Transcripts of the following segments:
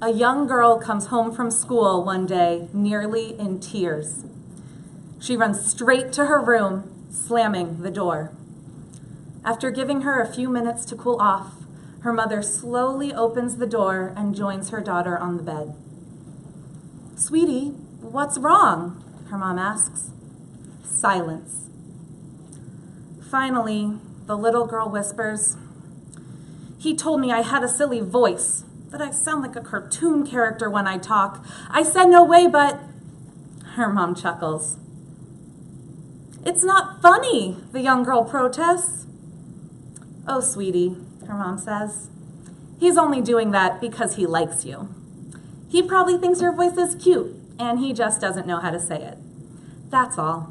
A young girl comes home from school one day, nearly in tears. She runs straight to her room, slamming the door. After giving her a few minutes to cool off, her mother slowly opens the door and joins her daughter on the bed. "Sweetie, what's wrong?" her mom asks. Silence. Finally, the little girl whispers, "He told me I had a silly voice, that I sound like a cartoon character when I talk. I said no way, but..." Her mom chuckles. "It's not funny," the young girl protests. "Oh, sweetie," her mom says, "he's only doing that because he likes you. He probably thinks your voice is cute, and he just doesn't know how to say it. That's all."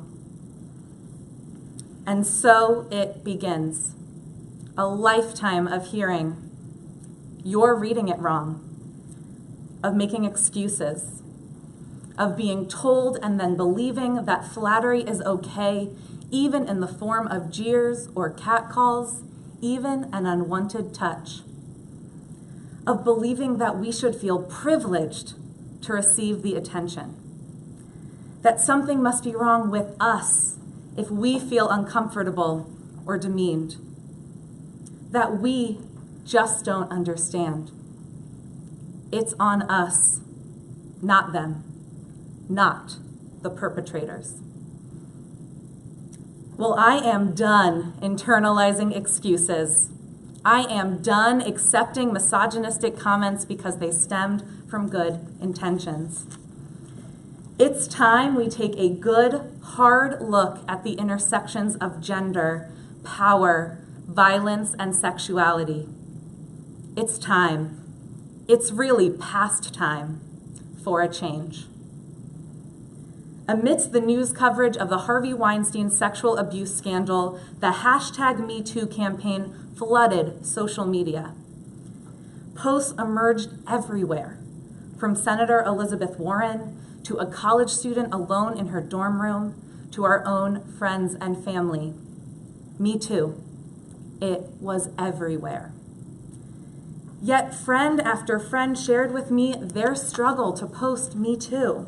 And so it begins. A lifetime of hearing, "You're reading it wrong," of making excuses, of being told and then believing that flattery is okay, even in the form of jeers or catcalls, even an unwanted touch, of believing that we should feel privileged to receive the attention, that something must be wrong with us if we feel uncomfortable or demeaned, that we just don't understand. It's on us, not them, not the perpetrators. Well, I am done internalizing excuses. I am done accepting misogynistic comments because they stemmed from good intentions. It's time we take a good, hard look at the intersections of gender, power, violence, and sexuality. It's time. It's really past time for a change. Amidst the news coverage of the Harvey Weinstein sexual abuse scandal, the #MeToo campaign flooded social media. Posts emerged everywhere, from Senator Elizabeth Warren to a college student alone in her dorm room to our own friends and family. Me too. It was everywhere. Yet friend after friend shared with me their struggle to post Me Too.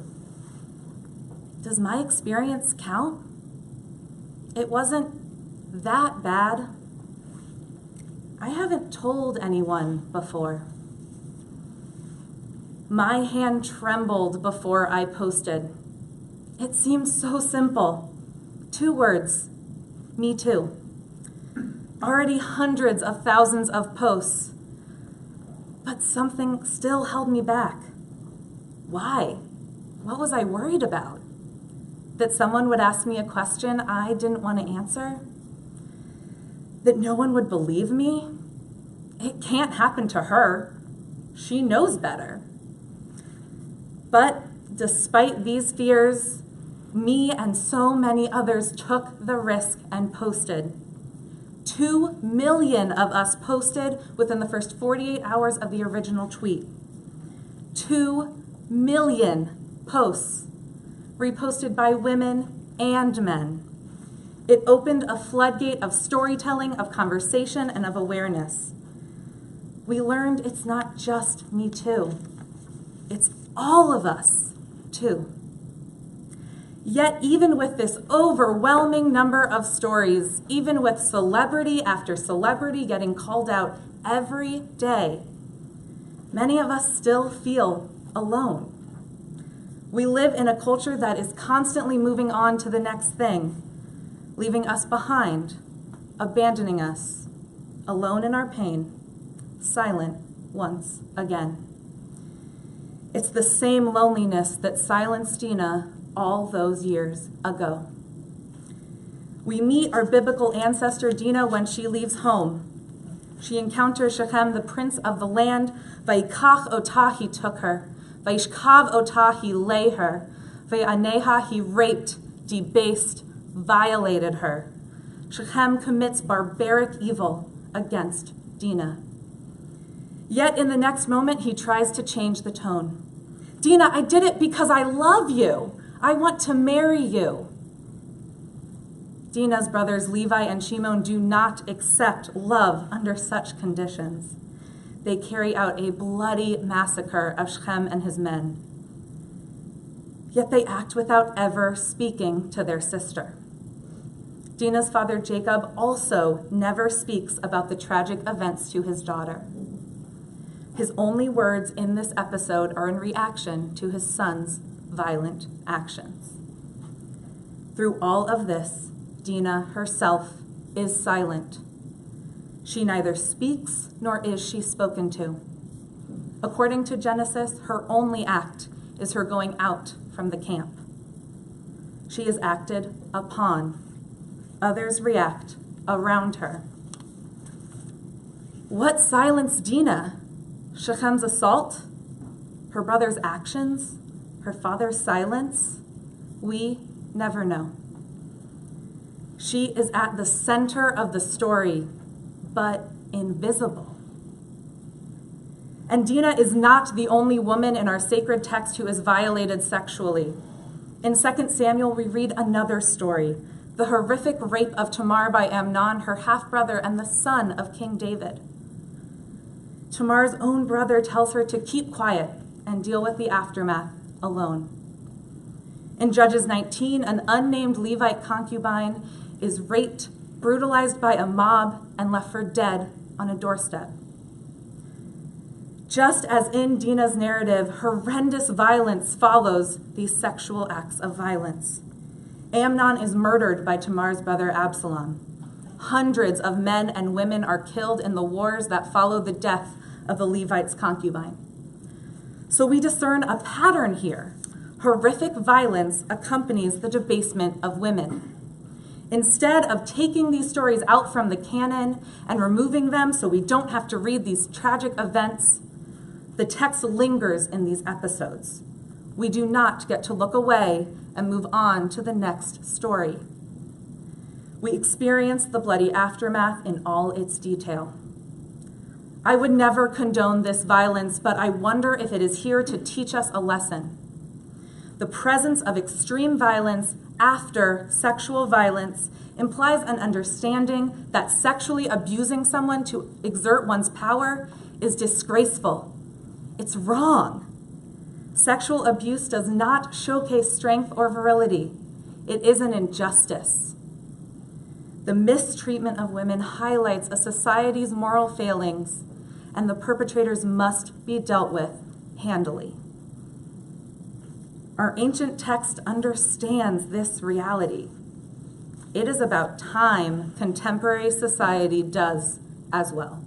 Does my experience count? It wasn't that bad. I haven't told anyone before. My hand trembled before I posted. It seems so simple. 2 words, Me Too. Already hundreds of thousands of posts. But something still held me back. Why? What was I worried about? That someone would ask me a question I didn't want to answer? That no one would believe me? It can't happen to her. She knows better. But despite these fears, me and so many others took the risk and posted. 2 million of us posted within the first 48 hours of the original tweet. 2 million posts, reposted by women and men. It opened a floodgate of storytelling, of conversation, and of awareness. We learned it's not just Me Too. It's all of us, too. Yet even with this overwhelming number of stories, even with celebrity after celebrity getting called out every day, many of us still feel alone. We live in a culture that is constantly moving on to the next thing, leaving us behind, abandoning us, alone in our pain, silent once again. It's the same loneliness that silenced Dina all those years ago. We meet our biblical ancestor Dina when she leaves home. She encounters Shechem, the prince of the land. Vayikach otah, he took her. Vayishkav otah, he lay her. Vayaneha, he raped, debased, violated her. Shechem commits barbaric evil against Dina. Yet in the next moment, he tries to change the tone. Dina, I did it because I love you. I want to marry you. Dina's brothers Levi and Shimon do not accept love under such conditions. they carry out a bloody massacre of Shechem and his men. Yet they act without ever speaking to their sister. Dinah's father, Jacob, also never speaks about the tragic events to his daughter. His only words in this episode are in reaction to his son's violent actions. Through all of this, Dinah herself is silent. She neither speaks nor is she spoken to. According to Genesis, her only act is her going out from the camp. She is acted upon. Others react around her. What silenced Dinah? Shechem's assault? Her brother's actions? Her father's silence? We never know. She is at the center of the story, but invisible. And Dinah is not the only woman in our sacred text who is violated sexually. In 2 Samuel, we read another story, the horrific rape of Tamar by Amnon, her half-brother and the son of King David. Tamar's own brother tells her to keep quiet and deal with the aftermath alone. In Judges 19, an unnamed Levite concubine is raped, brutalized by a mob, and left for dead on a doorstep. Just as in Dinah's narrative, horrendous violence follows these sexual acts of violence. Amnon is murdered by Tamar's brother Absalom. Hundreds of men and women are killed in the wars that follow the death of the Levite's concubine. So we discern a pattern here. Horrific violence accompanies the debasement of women. Instead of taking these stories out from the canon and removing them so we don't have to read these tragic events, the text lingers in these episodes. We do not get to look away and move on to the next story. We experience the bloody aftermath in all its detail. I would never condone this violence, but I wonder if it is here to teach us a lesson. The presence of extreme violence after sexual violence implies an understanding that sexually abusing someone to exert one's power is disgraceful. It's wrong. Sexual abuse does not showcase strength or virility. It is an injustice. The mistreatment of women highlights a society's moral failings, and the perpetrators must be dealt with handily. Our ancient text understands this reality. It is about time contemporary society does as well.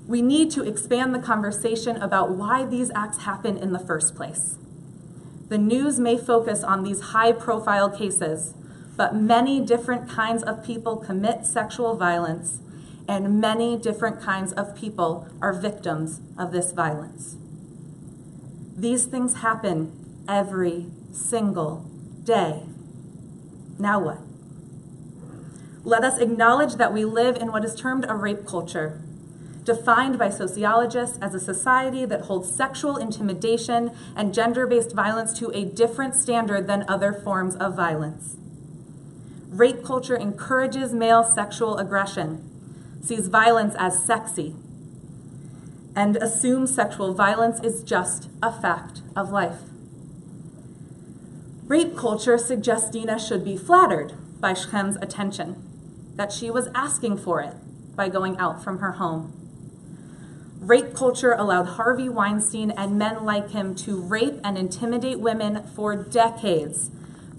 We need to expand the conversation about why these acts happen in the first place. The news may focus on these high-profile cases, but many different kinds of people commit sexual violence, and many different kinds of people are victims of this violence. These things happen every single day. Now what? Let us acknowledge that we live in what is termed a rape culture, defined by sociologists as a society that holds sexual intimidation and gender-based violence to a different standard than other forms of violence. Rape culture encourages male sexual aggression, sees violence as sexy, and assumes sexual violence is just a fact of life. Rape culture suggests Dinah should be flattered by Shechem's attention, that she was asking for it by going out from her home. Rape culture allowed Harvey Weinstein and men like him to rape and intimidate women for decades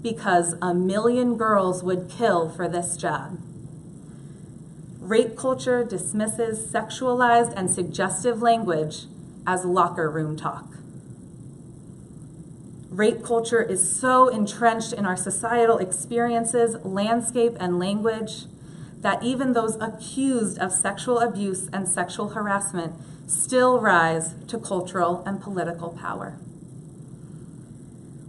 because 1 million girls would kill for this job. Rape culture dismisses sexualized and suggestive language as locker room talk. Rape culture is so entrenched in our societal experiences, landscape, and language that even those accused of sexual abuse and sexual harassment still rise to cultural and political power.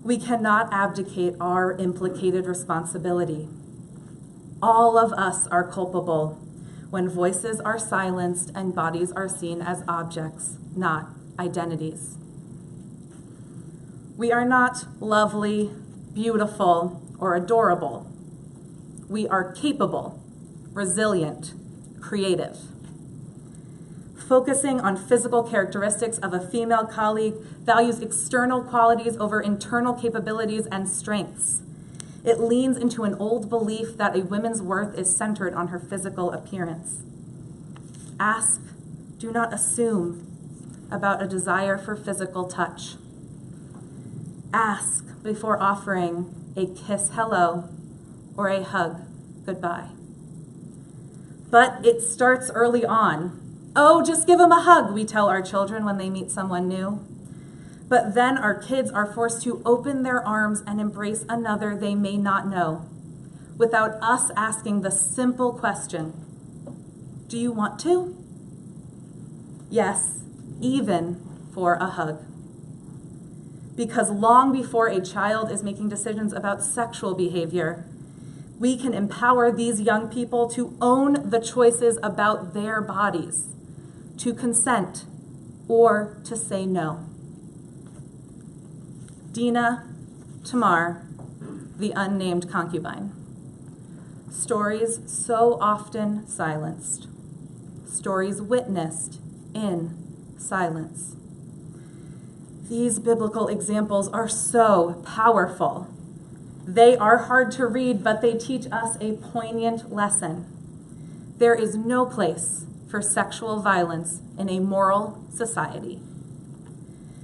We cannot abdicate our implicated responsibility. All of us are culpable when voices are silenced and bodies are seen as objects, not identities. We are not lovely, beautiful, or adorable. We are capable, resilient, creative. focusing on physical characteristics of a female colleague values external qualities over internal capabilities and strengths. It leans into an old belief that a woman's worth is centered on her physical appearance. Ask, do not assume about a desire for physical touch. Ask before offering a kiss hello or a hug goodbye. But it starts early on. Oh, just give him a hug, we tell our children when they meet someone new. But then our kids are forced to open their arms and embrace another they may not know, without us asking the simple question, do you want to? Yes, even for a hug. Because long before a child is making decisions about sexual behavior, we can empower these young people to own the choices about their bodies, to consent, or to say no. Dina, Tamar, the unnamed concubine. Stories so often silenced. Stories witnessed in silence. These biblical examples are so powerful. They are hard to read, but they teach us a poignant lesson. There is no place for sexual violence in a moral society.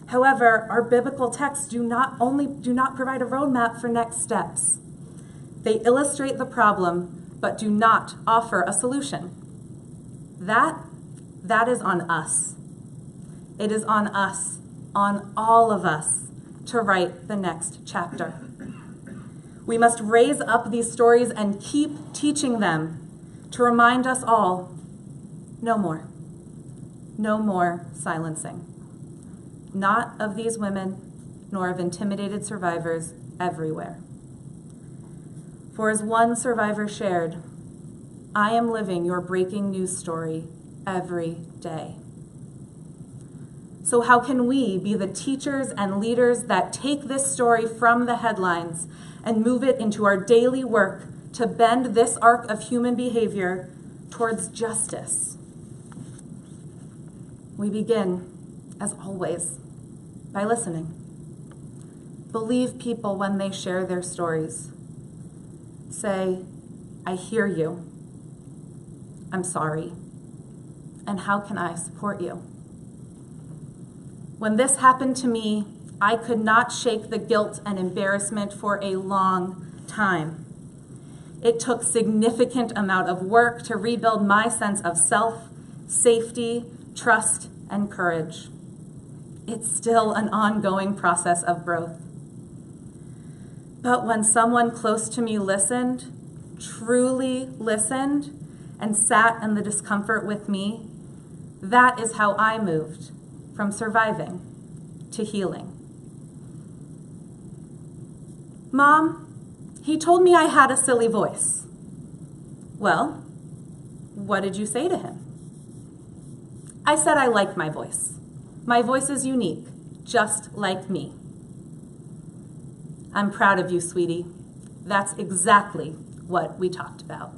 However, our biblical texts do not provide a roadmap for next steps. They illustrate the problem, but do not offer a solution. That is on us. It is on us, on all of us, to write the next chapter. We must raise up these stories and keep teaching them to remind us all, no more. No more silencing. Not of these women, nor of intimidated survivors everywhere. For as one survivor shared, I am living your breaking news story every day. So how can we be the teachers and leaders that take this story from the headlines and move it into our daily work to bend this arc of human behavior towards justice? We begin, as always, by listening. Believe people when they share their stories. Say, I hear you. I'm sorry. And how can I support you? When this happened to me, I could not shake the guilt and embarrassment for a long time. It took significant amount of work to rebuild my sense of self, safety, trust, and courage. It's still an ongoing process of growth. But when someone close to me listened, truly listened, and sat in the discomfort with me, that is how I moved from surviving to healing. Mom, he told me I had a silly voice. Well, what did you say to him? I said I like my voice. My voice is unique, just like me. I'm proud of you, sweetie. That's exactly what we talked about.